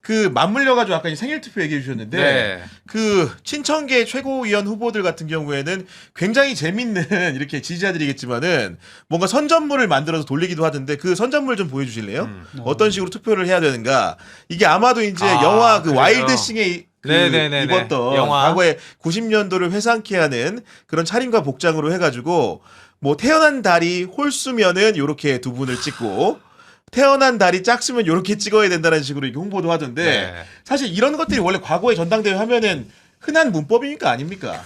그 맞물려가지고 아까 생일 투표 얘기해 주셨는데 네. 그 친천계 최고위원 후보들 같은 경우에는 굉장히 재밌는 이렇게 지지자들이겠지만은 뭔가 선전물을 만들어서 돌리기도 하던데 그 선전물 좀 보여주실래요? 어떤 식으로 투표를 해야 되는가? 이게 아마도 이제 영화 그 그래요? 와일드싱에 네네네네. 입었던 영화. 과거에 90년도를 회상케 하는 그런 차림과 복장으로 해가지고 뭐 태어난 달이 홀수면은 요렇게 두 분을 찍고 태어난 달이 짝수면 요렇게 찍어야 된다는 식으로 이렇게 홍보도 하던데 네. 사실 이런 것들이 원래 과거에 전당대회 하면은 흔한 문법입니까 아닙니까?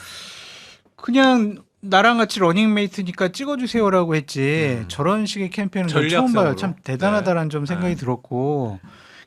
그냥 나랑 같이 러닝메이트니까 찍어주세요라고 했지 저런 식의 캠페인은 전 처음 전략성으로. 봐요. 참 대단하다라는 좀 생각이 들었고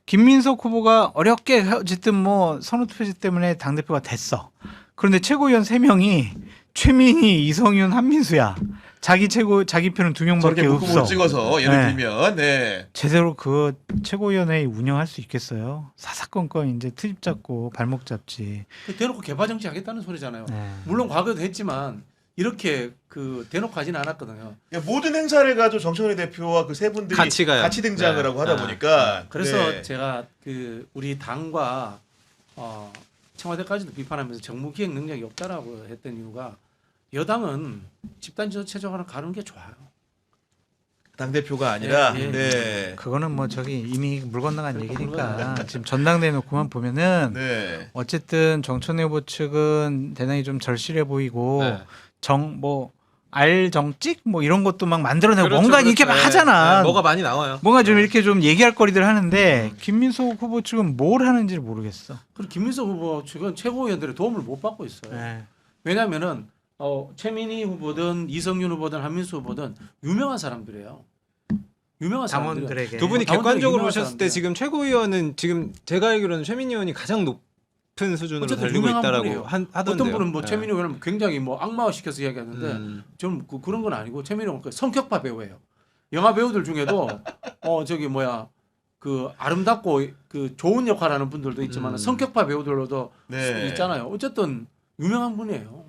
김민석 후보가 어렵게 어쨌든 뭐 선호투표제 때문에 당대표가 됐어. 그런데 최고위원 3명이 최민희, 이성윤, 한민수야. 자기 표는 2명밖에 저렇게 없어. 묶음으로 찍어서 예를 네. 들면 네. 제대로 그 최고위원회 운영할 수 있겠어요? 사사건건 이제 트집 잡고 발목 잡지. 대놓고 개파 정치 하겠다는 소리잖아요. 네. 물론 과거에도 했지만 이렇게 그 대놓고 하지는 않았거든요. 그러니까 모든 행사를 가지고 정청래 대표와 그 세 분들이 같이 가요. 등장을 네. 하고 하다 보니까 그래서 네. 제가 그 우리 당과 청와대까지도 비판하면서 정무기획 능력이 없다라고 했던 이유가 여당은 집단지도체제로 가는 게 좋아요. 당 대표가 아니라 예, 예. 네. 그거는 뭐 저기 이미 물 건너간 얘기니까 지금 전당대회 놓고만 보면은 네. 어쨌든 정천회 후보 측은 대단히 좀 절실해 보이고 네. 알정찍 뭐 이런 것도 막 만들어내고 그렇죠, 뭔가 그렇죠. 이렇게 막 네. 하잖아. 네, 뭐가 많이 나와요. 뭔가 좀 이렇게 좀 얘기할 거리들 하는데 김민석 후보 측은 뭘 하는지 모르겠어. 그리고 김민석 후보 측은 최고위원들의 도움을 못 받고 있어요. 네. 왜냐하면은 최민희 후보든 이성윤 후보든 한민수 후보든 유명한 사람들이에요. 유명한 사람들. 당원들에게 두 분이 당원들이 객관적으로 유명한 보셨을 때 사람들. 지금 최고위원은 지금 제가 알기로는 최민희 의원이 가장 높은 수준으로 어쨌든 달리고 유명한 있다라고 분이에요. 하던데요. 어떤 분은 뭐 네. 최민희 의원은 굉장히 뭐 악마화 시켜서 이야기하는데 좀 그런 건 아니고 최민희 의원은 성격파 배우예요. 영화 배우들 중에도 그 아름답고 그 좋은 역할하는 분들도 있지만 성격파 배우들로도 네. 있잖아요. 어쨌든 유명한 분이에요.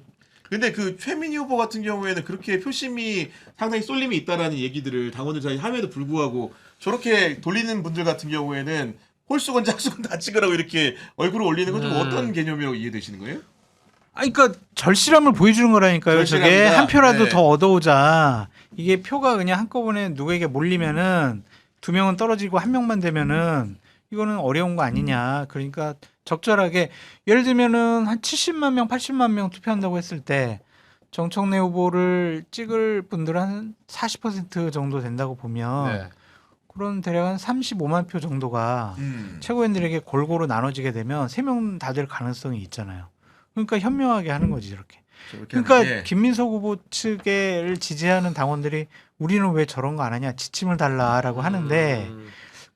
근데 그 최민희 후보 같은 경우에는 그렇게 표심이 상당히 쏠림이 있다라는 얘기들을 당원들 사이 함에도 불구하고 저렇게 돌리는 분들 같은 경우에는 홀수건 짝수건 다 찍으라고 이렇게 얼굴을 올리는 건 좀 어떤 개념이라고 이해되시는 거예요? 아니 그러니까 절실함을 보여주는 거라니까요. 저게 절실합니다. 한 표라도 네. 더 얻어오자. 이게 표가 그냥 한꺼번에 누구에게 몰리면은 2명은 떨어지고 1명만 되면은 이거는 어려운 거 아니냐. 그러니까 적절하게 예를 들면은 한 70만 명, 80만 명 투표한다고 했을 때 정청래 후보를 찍을 분들은 한 40% 정도 된다고 보면 네. 그런 대략 한 35만 표 정도가 최고위원들에게 골고루 나눠지게 되면 3명 다 될 가능성이 있잖아요. 그러니까 현명하게 하는 거지 이렇게. 그러니까 김민석 후보 측을 지지하는 당원들이 우리는 왜 저런 거 안 하냐 지침을 달라라고 하는데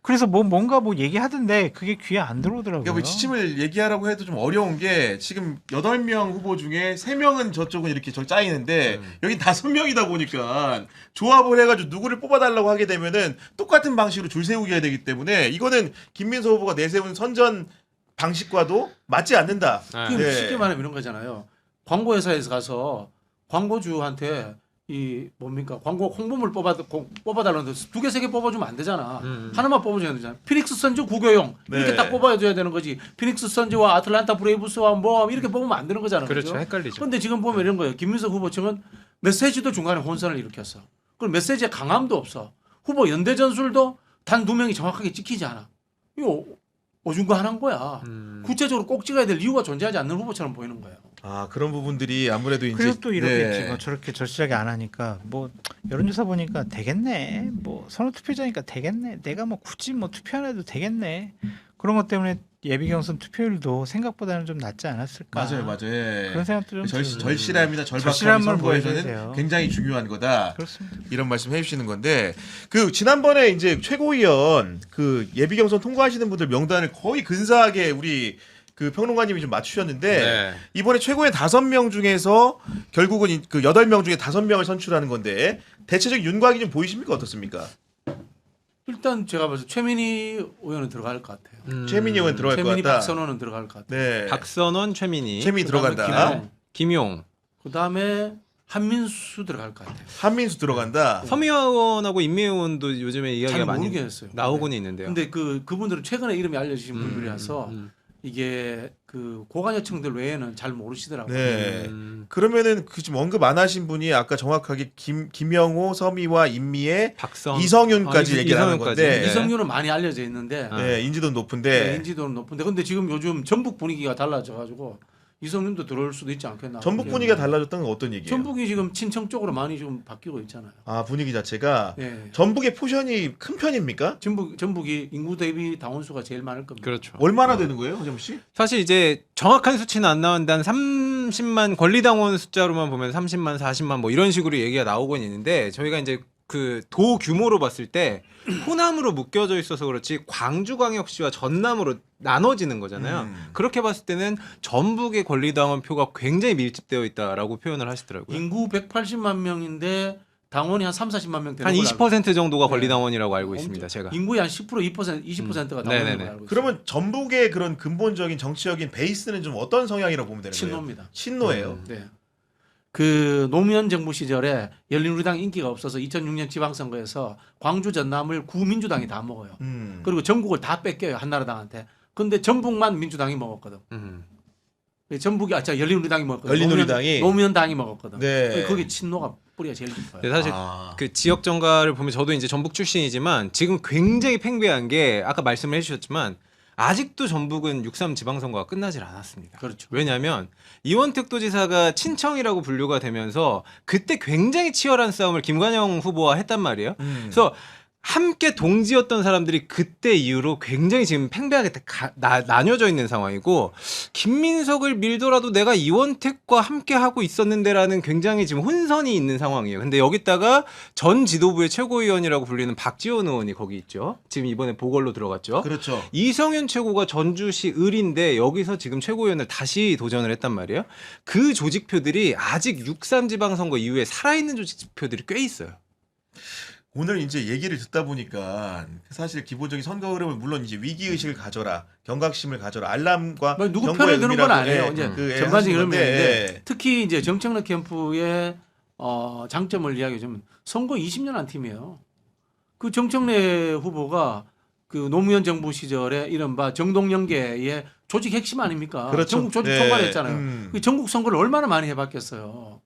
그래서 뭔가 얘기하던데 그게 귀에 안 들어오더라고요. 그러니까 뭐 지침을 얘기하라고 해도 좀 어려운 게 지금 8명 후보 중에 3명은 저쪽은 이렇게 짜이는데 여기 5명이다 보니까 조합을 해가지고 누구를 뽑아달라고 하게 되면은 똑같은 방식으로 줄 세우게 해야 되기 때문에 이거는 김민석 후보가 내세운 선전 방식과도 맞지 않는다. 네. 그게 쉽게 말하면 이런 거잖아요. 광고회사에서 가서 광고주한테 광고 홍보물 뽑아달라는데 2개, 3개 뽑아주면 안 되잖아. 하나만 뽑아줘야 되잖아. 피닉스 선즈 구교용 이렇게 네. 딱 뽑아줘야 되는 거지. 피닉스 선즈와 아틀란타 브레이브스와 뭐 이렇게 뽑으면 안 되는 거잖아. 그렇죠. 그죠? 헷갈리죠. 그런데 지금 보면 이런 거예요. 김민석 후보 측은 메시지도 중간에 혼선을 일으켰어. 그리고 메시지에 강함도 없어. 후보 연대 전술도 단 2명이 정확하게 찍히지 않아. 이거 어중간한 거야. 구체적으로 꼭 찍어야 될 이유가 존재하지 않는 후보처럼 보이는 거예요. 아 그런 부분들이 아무래도 이제 그리고 또 이렇겠지. 네. 뭐 저렇게 절실하게 안 하니까 뭐 여론조사 보니까 되겠네. 뭐 선호투표자니까 되겠네. 내가 뭐 굳이 뭐 투표 안 해도 되겠네. 그런 것 때문에 예비 경선 투표율도 생각보다는 좀 낮지 않았을까. 맞아요. 예. 그런 생각도 좀 절실함이나 절박함이 절실함을 선거에서는 보여줘야 굉장히 중요한 거다. 그렇습니다. 이런 말씀 해주시는 건데 그 지난번에 이제 최고위원 그 예비 경선 통과하시는 분들 명단을 거의 근사하게 우리 그 평론가님이 좀 맞추셨는데 네. 이번에 최고위원 5명 중에서 결국은 그 8명 중에 5명을 선출하는 건데 대체적 윤곽이 좀 보이십니까 어떻습니까? 일단 제가 봐서 최민희 의원은 들어갈 것 같아요. 최민희 의원 들어갈 것 최민희 같다. 박선호는 들어갈 것 같아요. 네. 박선원, 최민희, 최민희 그다음에 들어간다. 김용. 김용. 그다음에 한민수 들어갈 것 같아요. 한민수 들어간다. 서미화 의원하고 임미애 의원도 요즘에 이야기가 잘 많이 모르겠어요. 나오고는 있는데요. 근데 그분들은 최근에 이름이 알려지신 분들이라서 이게 그 고관여층들 외에는 잘 모르시더라고요. 네. 음. 그러면은 그 지금 언급 안 하신 분이 아까 정확하게 김영호, 서미화, 임미애, 박성, 이성윤까지 얘기를 하는 이성윤까지. 건데. 이성윤은 많이 알려져 있는데 네, 인지도는 높은데. 네, 인지도는 높은데 근데 지금 요즘 전북 분위기가 달라져가지고 이성윤도 들어올 수도 있지 않겠나. 전북 분위기가 달라졌다는 건 어떤 얘기예요? 전북이 지금 친청 쪽으로 많이 좀 바뀌고 있잖아요. 아, 분위기 자체가 네. 전북의 포션이 큰 편입니까? 전북이 인구 대비 당원수가 제일 많을 겁니다. 그렇죠. 얼마나 되는 거예요, 허정 씨? 사실 이제 정확한 수치는 안 나오는데 한 30만 권리당원 숫자로만 보면 30만, 40만 뭐 이런 식으로 얘기가 나오곤 있는데 저희가 이제 그 도 규모로 봤을 때 호남으로 묶여져 있어서 그렇지 광주광역시와 전남으로 나눠지는 거잖아요. 그렇게 봤을 때는 전북의 권리당원 표가 굉장히 밀집되어 있다라고 표현을 하시더라고요. 인구 180만 명인데 당원이 한 3, 40만 명 되는 한 걸로 20% 정도가 네. 권리당원이라고 알고 있습니다. 제가. 인구의 한 10%, 2%, 20%가 당원인 네네네. 걸로 알고 있어요. 그러면 전북의 그런 근본적인 정치적인 베이스는 좀 어떤 성향이라고 보면 되는 거예요? 친노입니다. 친노예요. 네. 그 노무현 정부 시절에 열린우리당 인기가 없어서 2006년 지방선거에서 광주 전남을 구민주당이 다 먹어요. 그리고 전국을 다 뺏겨요 한나라당한테. 근데 전북만 민주당이 먹었거든. 전북이 열린우리당이 먹었거든. 열린우리당이? 노무현당이 먹었거든. 네. 거기 친노가 뿌리가 제일 깊어요. 네, 사실 아. 그 지역 정가를 보면 저도 이제 전북 출신이지만 지금 굉장히 팽배한 게 아까 말씀을 해주셨지만 아직도 전북은 6.3 지방선거가 끝나질 않았습니다. 그렇죠. 왜냐하면 이원택 도지사가 친청이라고 분류가 되면서 그때 굉장히 치열한 싸움을 김관영 후보와 했단 말이에요. 그래서 함께 동지였던 사람들이 그때 이후로 굉장히 지금 팽배하게 나뉘어져 있는 상황이고 김민석을 밀더라도 내가 이원택과 함께 하고 있었는데라는 굉장히 지금 혼선이 있는 상황이에요. 근데 여기다가 전 지도부의 최고위원이라고 불리는 박지원 의원이 거기 있죠. 지금 이번에 보궐로 들어갔죠. 그렇죠. 이성윤 최고가 전주시 을인데 여기서 지금 최고위원을 다시 도전을 했단 말이에요. 그 조직표들이 아직 6.3 지방선거 이후에 살아있는 조직표들이 꽤 있어요. 오늘 이제 얘기를 듣다 보니까 사실 기본적인 선거 흐름은 물론 이제 위기 의식을 가져라, 경각심을 가져라, 알람과 뭐 누구 경고의 편을 드는 건 의미라고, 아니에요. 예, 이제 그 전반적인 하신 건데, 의미인데 특히 이제 정청래 캠프의 장점을 이야기하자면 선거 20년 한 팀이에요. 그 정청래 후보가 그 노무현 정부 시절에 이른바 정동영계의 조직 핵심 아닙니까? 그렇죠. 전국 조직 네. 총괄했잖아요. 그 전국 선거를 얼마나 많이 해봤겠어요.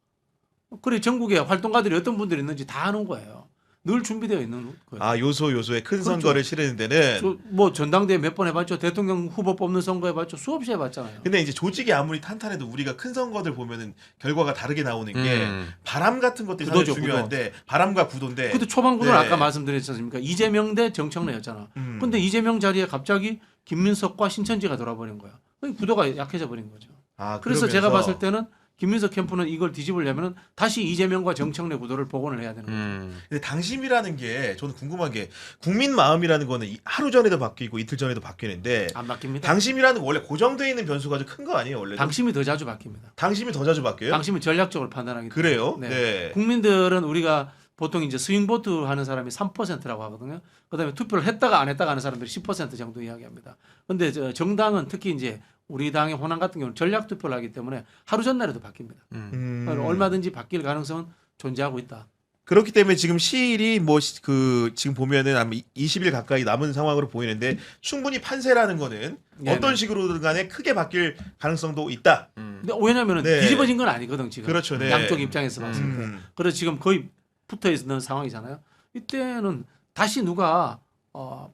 그래 전국에 활동가들이 어떤 분들이 있는지 다 아는 거예요. 늘 준비되어 있는 거예요. 아, 요소의 큰 그렇죠. 선거를 치르는 데는 뭐 전당대회 몇 번 해봤죠. 대통령 후보 뽑는 선거 해봤죠. 수없이 해봤잖아요. 근데 이제 조직이 아무리 탄탄해도 우리가 큰 선거들 보면은 결과가 다르게 나오는 게 바람 같은 것들이 사실 구도죠, 중요한데 바람과 구도인데 근데 초반 구도는 네. 아까 말씀드렸지 않습니까? 이재명 대 정청래였잖아. 근데 이재명 자리에 갑자기 김민석과 신천지가 돌아버린 거야. 구도가 약해져 버린 거죠. 아, 그래서 그러면서 제가 봤을 때는 김민석 캠프는 이걸 뒤집으려면 다시 이재명과 정청래 구도를 복원을 해야 되는 거죠. 근데 당심이라는 게 저는 궁금한 게 국민 마음이라는 거는 하루 전에도 바뀌고 이틀 전에도 바뀌는데 안 바뀝니다. 당심이라는 거 원래 고정되어 있는 변수가 좀 큰 거 아니에요 원래? 당심이 더 자주 바뀝니다. 당심이 더 자주 바뀌어요? 당심은 전략적으로 판단하기 때문에. 그래요? 네. 네. 국민들은 우리가 보통 이제 스윙보트 하는 사람이 3%라고 하거든요. 그다음에 투표를 했다가 안 했다가 하는 사람들이 10% 정도 이야기합니다. 근데 정당은 특히 이제 우리 당의 호남 같은 경우는 전략 투표를 하기 때문에 하루 전날에도 바뀝니다. 얼마든지 바뀔 가능성은 존재하고 있다. 그렇기 때문에 지금 시일이 뭐 그 지금 보면은 아마 20일 가까이 남은 상황으로 보이는데 충분히 판세라는 거는 네네. 어떤 식으로든 간에 크게 바뀔 가능성도 있다. 근데 왜냐하면 네. 뒤집어진 건 아니거든 지금. 그렇죠. 네. 양쪽 입장에서 봤을 때. 그래서 지금 거의 붙어 있는 상황이잖아요. 이때는 다시 누가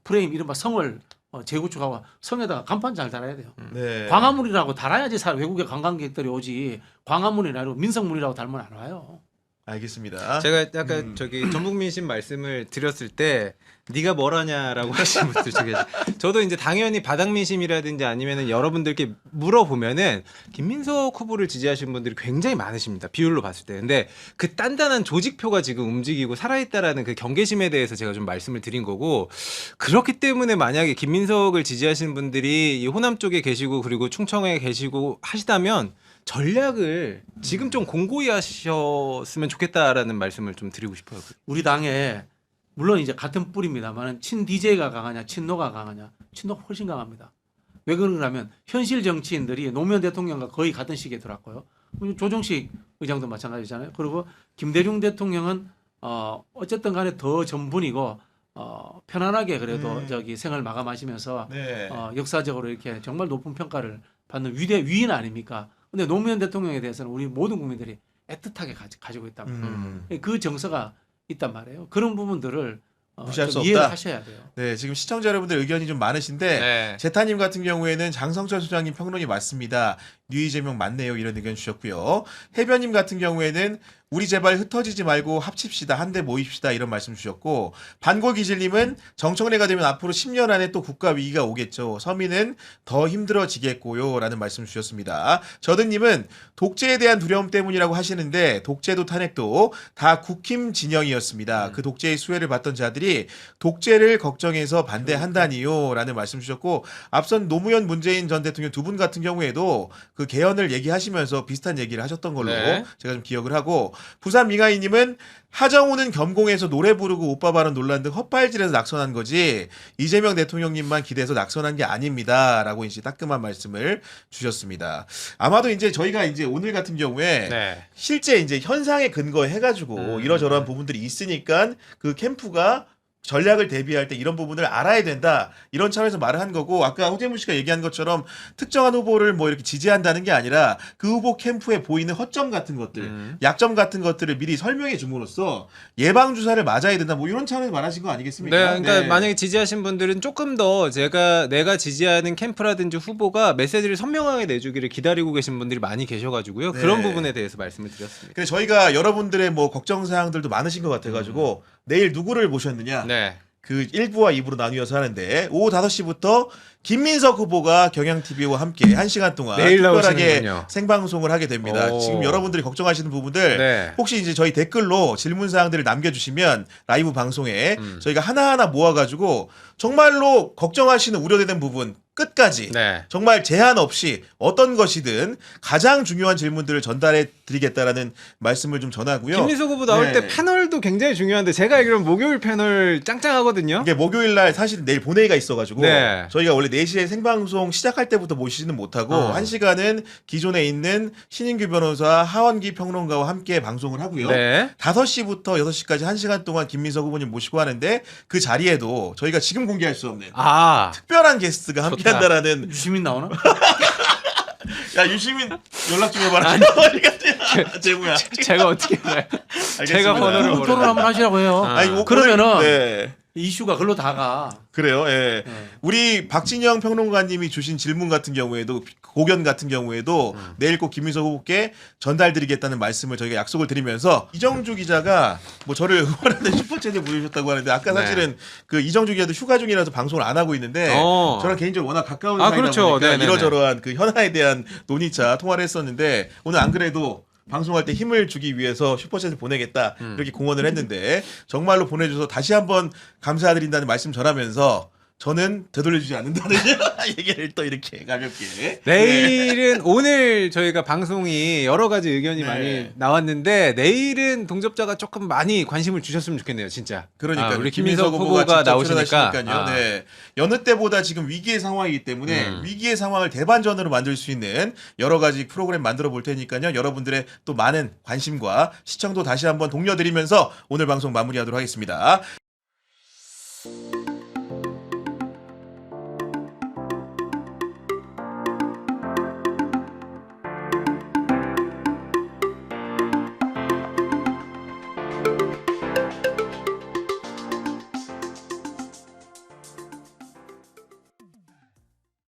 프레임 이른바 성을 재구축하고 성에다가 간판 잘 달아야 돼요. 네. 광화문이라고 달아야지 외국의 관광객들이 오지. 광화문이 아니고 민성문이라고 달면 안 와요. 알겠습니다. 제가 약간 저기 전북민심 말씀을 드렸을 때 네가 뭘 하냐라고 하신 분들 중에 저도 이제 당연히 바닥민심이라든지 아니면은 여러분들께 물어보면은 김민석 후보를 지지하시는 분들이 굉장히 많으십니다. 비율로 봤을 때. 근데 그 단단한 조직표가 지금 움직이고 살아있다라는 그 경계심에 대해서 제가 좀 말씀을 드린 거고 그렇기 때문에 만약에 김민석을 지지하시는 분들이 이 호남 쪽에 계시고 그리고 충청에 계시고 하시다면 전략을 지금 좀 공고히 하셨으면 좋겠다라는 말씀을 좀 드리고 싶어요. 우리 당에 물론 이제 같은 뿌리입니다만 친 DJ가 강하냐 친노가 강하냐 친노가 훨씬 강합니다. 왜 그러냐면 현실 정치인들이 노무현 대통령과 거의 같은 시기에 들어왔고요. 조정식 의장도 마찬가지잖아요. 그리고 김대중 대통령은 어쨌든 간에 더 전분이고 편안하게 그래도 저기 생을 마감하시면서 네. 역사적으로 이렇게 정말 높은 평가를 받는 위인 아닙니까? 근데 노무현 대통령에 대해서는 우리 모든 국민들이 애틋하게 가지고 있단 말이에요. 그 정서가 있단 말이에요. 그런 부분들을 무시할 수 좀 이해를 없다. 하셔야 돼요. 네, 지금 시청자 여러분들 의견이 좀 많으신데 네. 제타님 같은 경우에는 장성철 소장님 평론이 맞습니다. 뉴 이재명 맞네요. 이런 의견 주셨고요. 해변님 같은 경우에는 우리 제발 흩어지지 말고 합칩시다. 한데 모입시다. 이런 말씀 주셨고 반고기질님은 정청래가 되면 앞으로 10년 안에 또 국가 위기가 오겠죠. 서민은 더 힘들어지겠고요. 라는 말씀 주셨습니다. 저든님은 독재에 대한 두려움 때문이라고 하시는데 독재도 탄핵도 다 국힘 진영이었습니다. 그 독재의 수혜를 받던 자들이 독재를 걱정해서 반대한다니요. 라는 말씀 주셨고 앞선 노무현 문재인 전 대통령 두 분 같은 경우에도 그 개헌을 얘기하시면서 비슷한 얘기를 하셨던 걸로 네. 제가 좀 기억을 하고 부산 미가이님은 하정우는 겸공에서 노래 부르고 오빠 발언 논란 등 헛발질해서 낙선한 거지 이재명 대통령님만 기대서 낙선한 게 아닙니다. 라고 이제 따끔한 말씀을 주셨습니다. 아마도 이제 저희가 이제 오늘 같은 경우에 네. 실제 이제 현상에 근거해가지고 이러저러한 부분들이 있으니까 그 캠프가 전략을 대비할 때 이런 부분을 알아야 된다. 이런 차원에서 말을 한 거고 아까 호재문 씨가 얘기한 것처럼 특정한 후보를 뭐 이렇게 지지한다는 게 아니라 그 후보 캠프에 보이는 허점 같은 것들, 약점 같은 것들을 미리 설명해 줌으로써 예방 주사를 맞아야 된다. 뭐 이런 차원에서 말하신 거 아니겠습니까? 네, 그러니까 네. 만약에 지지하신 분들은 조금 더 내가 지지하는 캠프라든지 후보가 메시지를 선명하게 내주기를 기다리고 계신 분들이 많이 계셔가지고요. 네. 그런 부분에 대해서 말씀을 드렸습니다. 그래서 저희가 여러분들의 뭐 걱정 사항들도 많으신 것 같아가지고 내일 누구를 모셨느냐? 네. 그 1부와 2부로 나뉘어서 하는데 오후 5시부터 김민석 후보가 경향TV와 함께 1시간 동안 내일 특별하게 나오시는군요. 생방송을 하게 됩니다. 오. 지금 여러분들이 걱정하시는 부분들 네. 혹시 이제 저희 댓글로 질문 사항들을 남겨주시면 라이브 방송에 저희가 하나하나 모아가지고 정말로 걱정하시는 우려되는 부분 끝까지 네. 정말 제한 없이 어떤 것이든 가장 중요한 질문들을 전달해 드리겠다라는 말씀을 좀 전하고요. 김민석 후보 나올 네. 때 패널도 굉장히 중요한데 제가 알기로는 목요일 패널 짱짱하거든요. 이게 목요일 날 사실 내일 본회의가 있어가지고 네. 저희가 원래 4시에 생방송 시작할 때부터 모시지는 못하고 1시간은 기존에 있는 신인규 변호사, 하원기 평론가와 함께 방송을 하고요. 네. 5시부터 6시까지 1시간 동안 김민석 후보님 모시고 하는데 그 자리에도 저희가 지금 공개할 수 없는 아. 특별한 게스트가 함께 좋다. 한다라는 유시민 나오나? 야 유시민 연락 좀 해봐라. 재무야. 제가 어떻게 알아요? 제가 번호를 토론 모르는. 한번 하시라고 해요. 아. 아니, 뭐 그러면은 오늘- 네. 이슈가 글로 다가. 그래요. 예. 네. 우리 박진영 평론가님이 주신 질문 같은 경우에도 고견 같은 경우에도 내일 꼭 김민석 후보께 전달드리겠다는 말씀을 저희가 약속을 드리면서 이정주 기자가 뭐 저를 응원하는 슈퍼챗에 보내주셨다고 하는데 아까 네. 사실은 그 이정주 기자도 휴가 중이라서 방송을 안 하고 있는데 저랑 개인적으로 워낙 가까운 아, 사이다 그렇죠. 보니까 네네네. 이러저러한 그 현안에 대한 논의차 통화를 했었는데 오늘 안 그래도 방송할 때 힘을 주기 위해서 슈퍼챗을 보내겠다 이렇게 공언을 했는데 정말로 보내줘서 다시 한번 감사드린다는 말씀 전하면서 저는 되돌려주지 않는다는 얘기를 또 이렇게 가볍게 내일은 오늘 저희가 방송이 여러 가지 의견이 네. 많이 나왔는데 내일은 동접자가 조금 많이 관심을 주셨으면 좋겠네요, 진짜. 그러니까 우리 김민석 후보가 직접 나오시니까. 출연하시니까요. 네. 여느 때보다 지금 위기의 상황이기 때문에 위기의 상황을 대반전으로 만들 수 있는 여러 가지 프로그램 만들어 볼 테니까요. 여러분들의 또 많은 관심과 시청도 다시 한번 독려드리면서 오늘 방송 마무리하도록 하겠습니다.